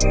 Hey,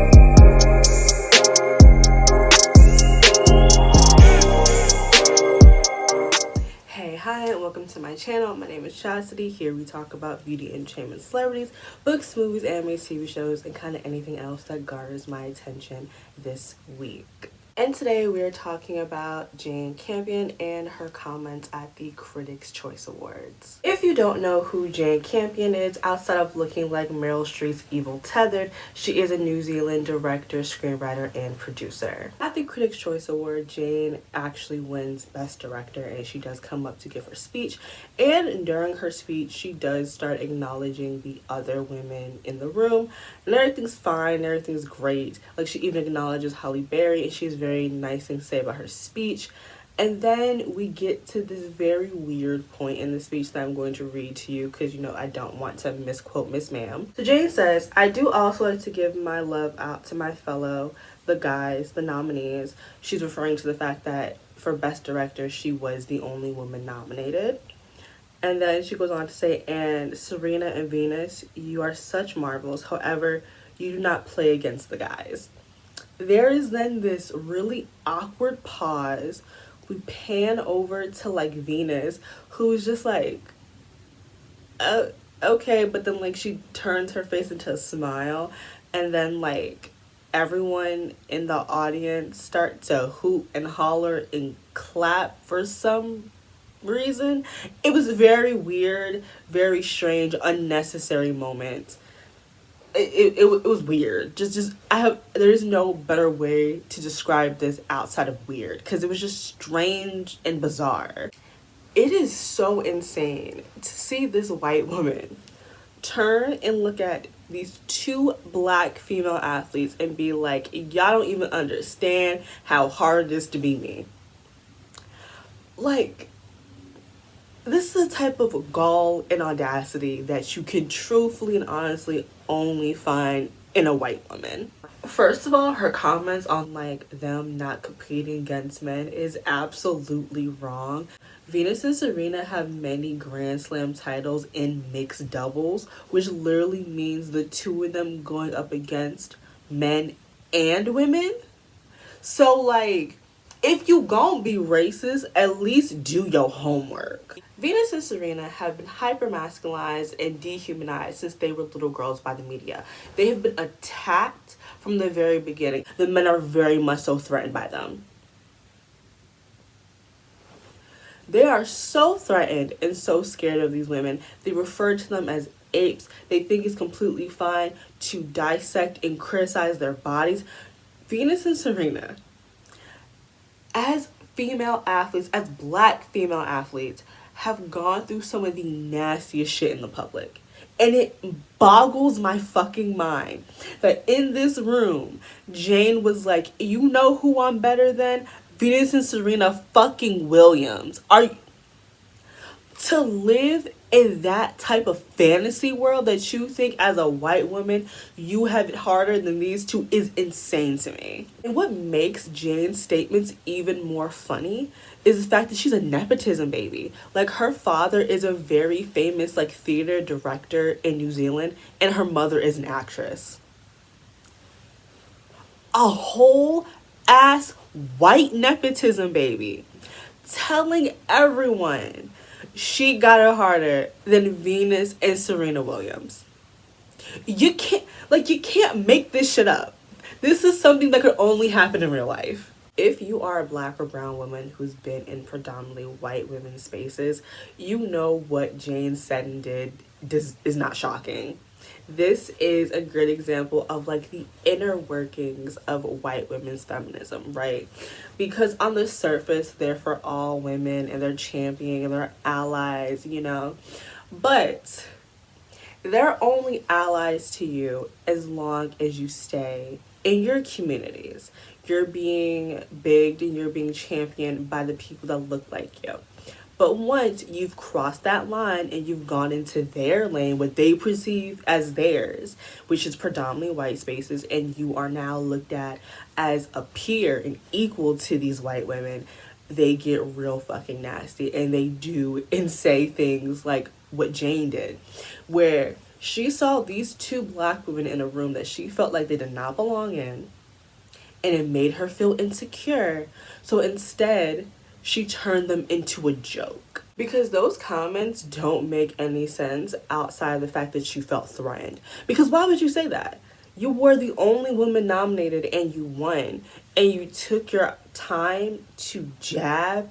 hi, and welcome to my channel. My name is Chastity. Here we talk about beauty, entertainment, celebrities, books, movies, anime, TV shows, and kind of anything else that garners my attention this week. And today we are talking about Jane Campion and her comments at the Critics' Choice Awards. If you don't know who Jane Campion is, outside of looking like Meryl Streep's Evil Tethered, she is a New Zealand director, screenwriter, and producer. At the Critics' Choice Award, Jane actually wins Best Director, and she does come up to give her speech. And during her speech, she does start acknowledging the other women in the room, and everything's fine, everything's great. Like, she even acknowledges Halle Berry, and she's very nice and say about her speech. And then we get to this very weird point in the speech that I'm going to read to you because, I don't want to misquote Miss Ma'am. So Jane says, "I do also like to give my love out to my fellow, the guys, the nominees." She's referring to the fact that for Best Director, she was the only woman nominated. And then she goes on to say, "And Serena and Venus, you are such marvels. However, you do not play against the guys." There is then this really awkward pause. We pan over to Venus, who's just like, okay, but then she turns her face into a smile, and then everyone in the audience start to hoot and holler and clap for some reason. It was very weird, very strange, unnecessary moment. It was weird. There's no better way to describe this outside of weird, because it was just strange and bizarre. It is so insane to see this white woman turn and look at these two black female athletes and be like, y'all don't even understand how hard it is to be me. This is the type of gall and audacity that you can truthfully and honestly only find in a white woman. First of all, her comments on them not competing against men is absolutely wrong. Venus and Serena have many Grand Slam titles in mixed doubles, which literally means the two of them going up against men and women. So if you gon' be racist, at least do your homework. Venus and Serena have been hypermasculinized and dehumanized since they were little girls by the media. They have been attacked from the very beginning. The men are very much so threatened by them. They are so threatened and so scared of these women. They refer to them as apes. They think it's completely fine to dissect and criticize their bodies. Venus and Serena, as female athletes, as black female athletes, have gone through some of the nastiest shit in the public. And it boggles my fucking mind that in this room, Jane was like, you know who I'm better than? Venus and Serena fucking Williams. To live in that type of fantasy world that you think as a white woman you have it harder than these two is insane to me. And what makes Jane's statements even more funny is the fact that she's a nepotism baby. Her father is a very famous theater director in New Zealand, and her mother is an actress. A whole ass white nepotism baby telling everyone she got it harder than Venus and Serena Williams. You can't make this shit up. This is something that could only happen in real life. If you are a black or brown woman who's been in predominantly white women's spaces, you know what Jane said and did is not shocking. This is a great example of the inner workings of white women's feminism, right? Because on the surface, they're for all women and they're championing and they're allies, but they're only allies to you as long as you stay in your communities. You're being bigged and you're being championed by the people that look like you. But once you've crossed that line and you've gone into their lane, what they perceive as theirs, which is predominantly white spaces, and you are now looked at as a peer and equal to these white women, they get real nasty, and they do and say things like what Jane did, where She saw these two black women in a room that she felt like they did not belong in, and it made her feel insecure. So instead, she turned them into a joke. Because those comments don't make any sense outside of the fact that you felt threatened. Because why would you say that? You were the only woman nominated and you won. And you took your time to jab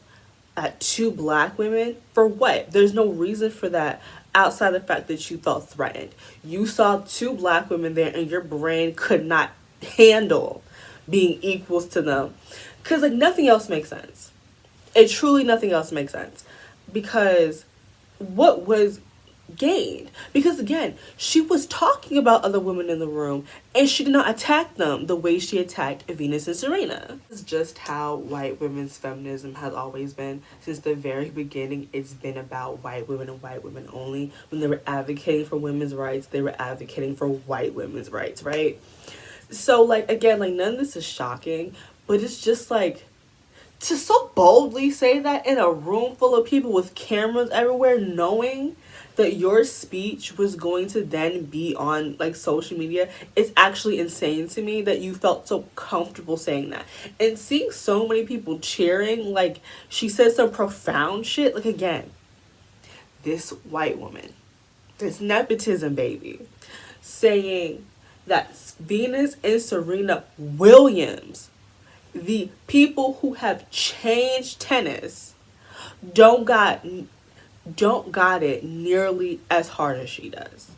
at two black women for what? There's no reason for that outside the fact that you felt threatened. You saw two black women there and your brain could not handle being equals to them. Because, like, nothing else makes sense. It truly, nothing else makes sense. Because what was gained? Because, again, she was talking about other women in the room and she did not attack them the way she attacked Venus and Serena. This is just how white women's feminism has always been. Since the very beginning, it's been about white women and white women only. When they were advocating for women's rights, they were advocating for white women's rights, right? So, like, again, like, none of this is shocking, but it's just, like, to so boldly say that in a room full of people with cameras everywhere, knowing that your speech was going to then be on, like, social media, it's actually insane to me that you felt so comfortable saying that. And seeing so many people cheering, like, she said some profound shit, like, again, this white woman, this nepotism baby, saying that Venus and Serena Williams, the people who have changed tennis, don't got it nearly as hard as she does.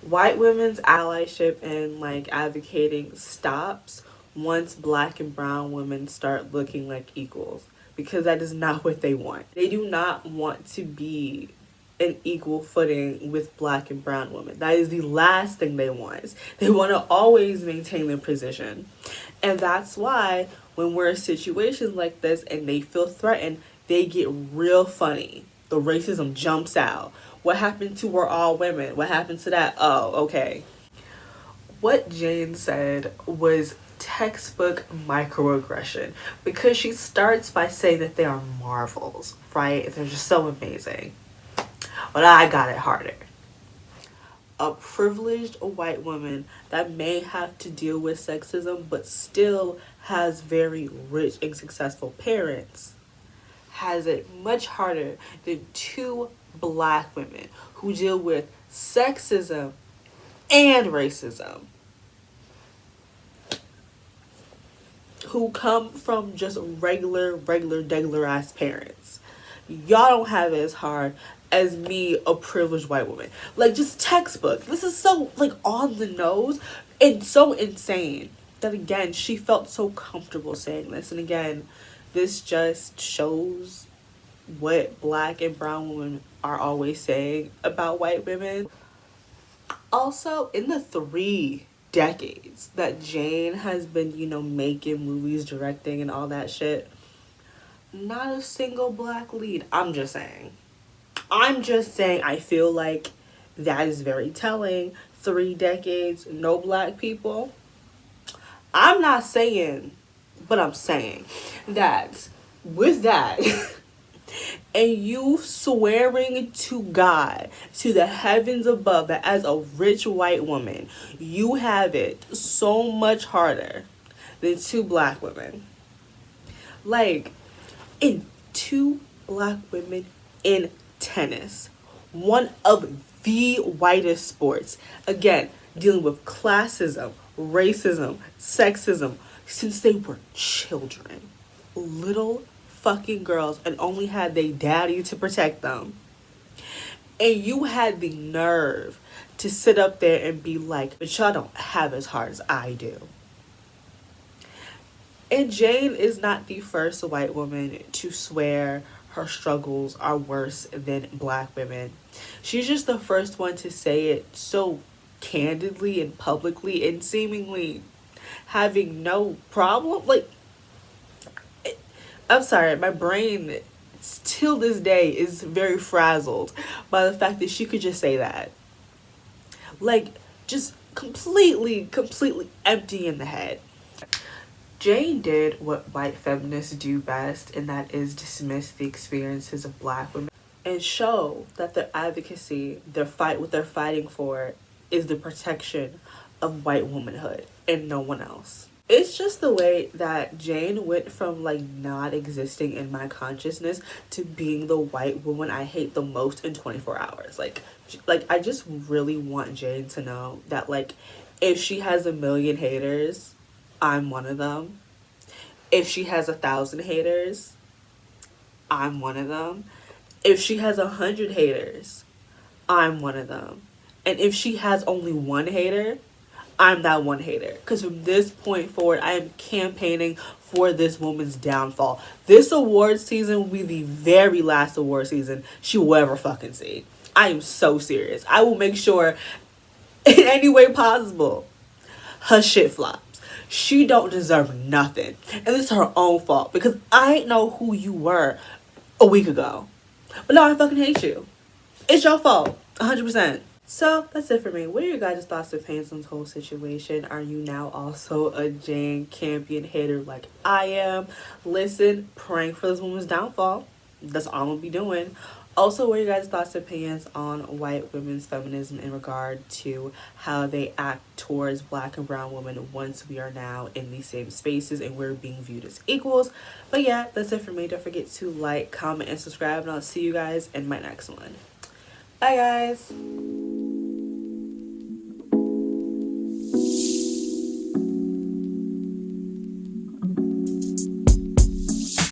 White women's allyship and, like, advocating stops once black and brown women start looking like equals, because that is not what they want. They do not want to be an equal footing with black and brown women. That is the last thing they want. They want to always maintain their position. And that's why when we're in situations like this and they feel threatened, they get real funny. The racism jumps out. What happened to we're all women? What happened to that? Oh, okay. What Jane said was textbook microaggression, because she starts by saying that they are marvels, right? They're just so amazing. But I got it harder. A privileged white woman that may have to deal with sexism but still has very rich and successful parents has it much harder than two black women who deal with sexism and racism, who come from just regular ass parents. Y'all don't have it as hard as me, a privileged white woman. Like, just textbook. This is so, like, on the nose and so insane that, again, she felt so comfortable saying this. And again, this just shows what black and brown women are always saying about white women. Also, in the 3 decades that Jane has been, making movies, directing, and all that shit, not a single black lead. I'm just saying, I feel like that is very telling. 3 decades, no black people. I'm not saying, but I'm saying that with that, and you swearing to God, to the heavens above, that as a rich white woman, you have it so much harder than 2 black women. Like, in 2 black women in tennis, one of the whitest sports, again, dealing with classism, racism, sexism, since they were children, little fucking girls, and only had their daddy to protect them. And you had the nerve to sit up there and be like, but y'all don't have as hard as I do. And Jane is not the first white woman to swear her struggles are worse than black women. She's just the first one to say it so candidly and publicly and seemingly having no problem. Like, I'm sorry, my brain till this day is very frazzled by the fact that she could just say that. Like, just completely empty in the head. Jane did what white feminists do best, and that is dismiss the experiences of black women. and show that their advocacy, what they're fighting for is the protection of white womanhood and no one else. It's just the way that Jane went from like not existing in my consciousness to being the white woman I hate the most in 24 hours. Like I just really want Jane to know that like if she has 1,000,000 haters, I'm one of them. If she has 1,000 haters, I'm one of them. If she has 100 haters, I'm one of them. And if she has only one hater, I'm that one hater. Because from this point forward, I am campaigning for this woman's downfall. This award season will be the very last award season she will ever fucking see. I am so serious. I will make sure in any way possible her shit flops. She don't deserve nothing. And this is her own fault. Because I ain't know who you were a week ago. But now I fucking hate you. It's your fault. 100%. So that's it for me. What are your guys' thoughts and opinions on this whole situation? Are you now also a Jane Campion hater like I am? Listen, praying for this woman's downfall. That's all I'm gonna be doing. Also, what are your guys' thoughts and opinions on white women's feminism in regard to how they act towards black and brown women once we are now in these same spaces and we're being viewed as equals? But yeah, that's it for me. Don't forget to like, comment, and subscribe, and I'll see you guys in my next one. Bye, guys.